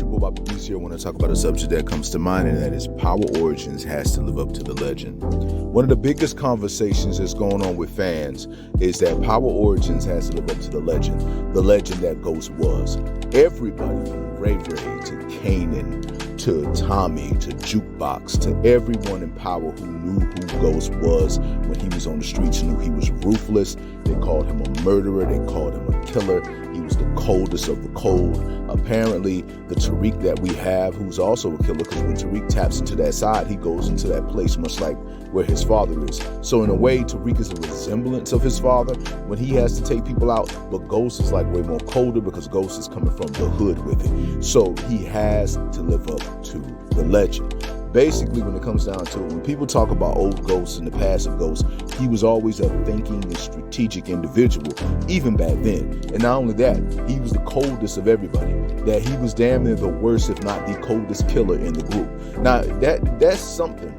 your boy Bobby Beast here. I want to talk about a subject that comes to mind, and that is Power Origins has to live up to the legend. One of the biggest conversations that's going on with fans is that Power Origins has to live up to the legend that Ghost was. Everybody from Ray Ray to Kanan to Tommy to Jukebox to everyone in Power who knew who Ghost was when he was on the streets knew he was ruthless. They called him a murderer. They called him a killer. He was the coldest of the cold. Apparently, the Tariq that we have, who's also a killer, because when Tariq taps into that side, he goes into that place much like where his father is. So in a way, Tariq is a resemblance of his father when he has to take people out, but Ghost is like way more colder because Ghost is coming from the hood with it. So he has to live up to the legend. Basically, when it comes down to it, when people talk about old Ghosts and the past of Ghosts, he was always a thinking and strategic individual, even back then. And not only that, he was the coldest of everybody. That he was damn near the worst, if not the coldest killer in the group. Now, that's something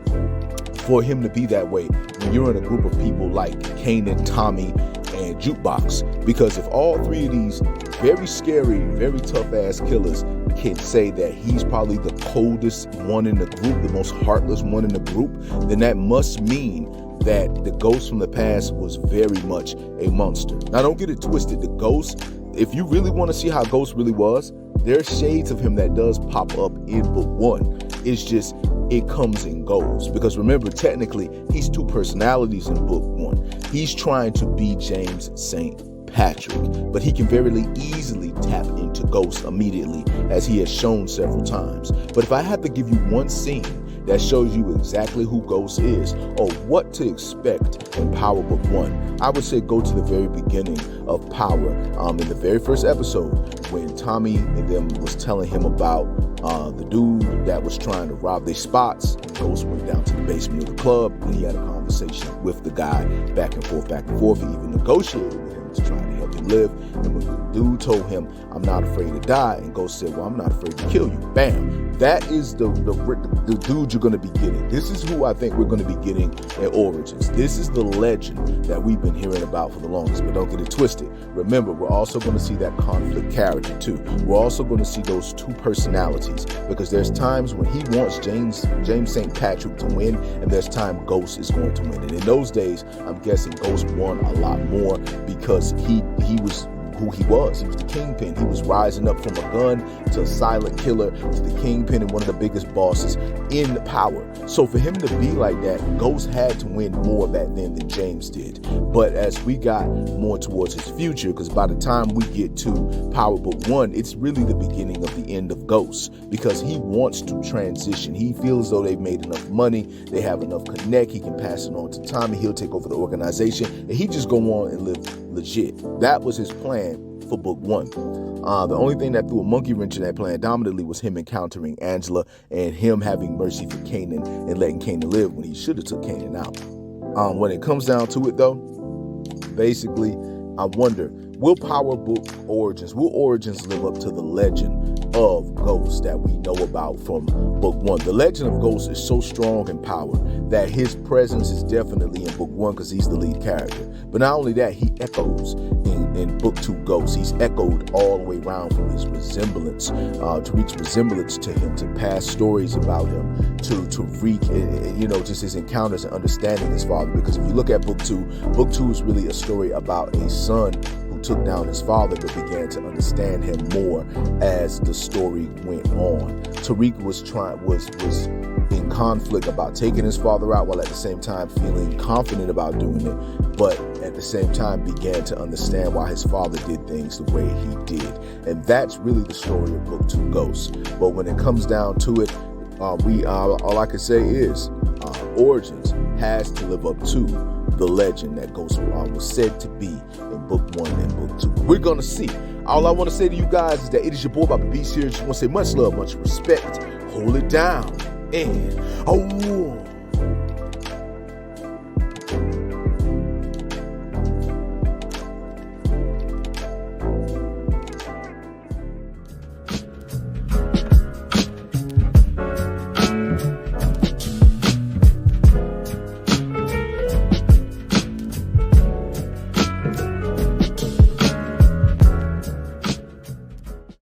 for him to be that way when you're in a group of people like Kanan, Tommy, and Jukebox. Because if all three of these very scary, very tough-ass killers can say that he's probably the coldest one in the group, the most heartless one in the group, then that must mean that the Ghost from the past was very much a monster. Now, don't get it twisted. The Ghost, if you really want to see how Ghost really was, there's shades of him that does pop up in book one. It's just, it comes and goes. Because remember, technically, he's two personalities in book one. He's trying to be James St. Patrick, but he can very easily tap into Ghost immediately, as he has shown several times. But if I had to give you one scene that shows you exactly who Ghost is or what to expect in Power Book 1, I would say go to the very beginning of Power. In the very first episode, when Tommy and them was telling him about the dude that was trying to rob their spots, and Ghost went down to the basement of the club and he had a conversation with the guy back and forth. He even negotiated with him to try to help him live. And when the dude told him, "I'm not afraid to die," and Ghost said, "Well, I'm not afraid to kill you." Bam. That is the dude you're going to be getting. This is who I think we're going to be getting in Origins. This is the legend that we've been hearing about for the longest, but don't get it twisted. Remember, we're also going to see that conflict character too. We're also going to see those two personalities, because there's times when he wants James St. Patrick to win, and there's time Ghost is going to win. And in those days, I'm guessing Ghost won a lot more because he was who he was. He was the kingpin. He was rising up from a gun to a silent killer to the kingpin and one of the biggest bosses in Power. So for him to be like that, Ghost had to win more back then than James did. But as we got more towards his future, because by the time we get to Power Book 1, it's really the beginning of the end of Ghost, because he wants to transition. He feels as though they've made enough money, they have enough connect, he can pass it on to Tommy, he'll take over the organization, and he just go on and live legit. That was his plan for book 1. The only thing that threw a monkey wrench in that plan dominantly was him encountering Angela and him having mercy for Kanan and letting Kanan live when he should have took Kanan out. When it comes down to it though, basically, I wonder, will Origins live up to the legend of Ghost that we know about from book 1? The legend of Ghost is so strong in Power that his presence is definitely in book 1 because he's the lead character. But not only that, he echoes in book 2 Ghost. He's echoed all the way around from his resemblance, to reach resemblance to him, to past stories about him, to wreak, just his encounters and understanding his father. Because if you look at book 2 is really a story about a son who took down his father but began to understand him more as the story went on. Tariq was in conflict about taking his father out, while at the same time feeling confident about doing it, but at the same time began to understand why his father did things the way he did. And that's really the story of book 2 Ghost. But when it comes down to it, all I can say is Origins has to live up to the legend that Ghost was said to be in book 1 and book 2. We're gonna see. All I want to say to you guys is that it is your boy Bobby Beast here. Just want to say much love, much respect. Hold it down, and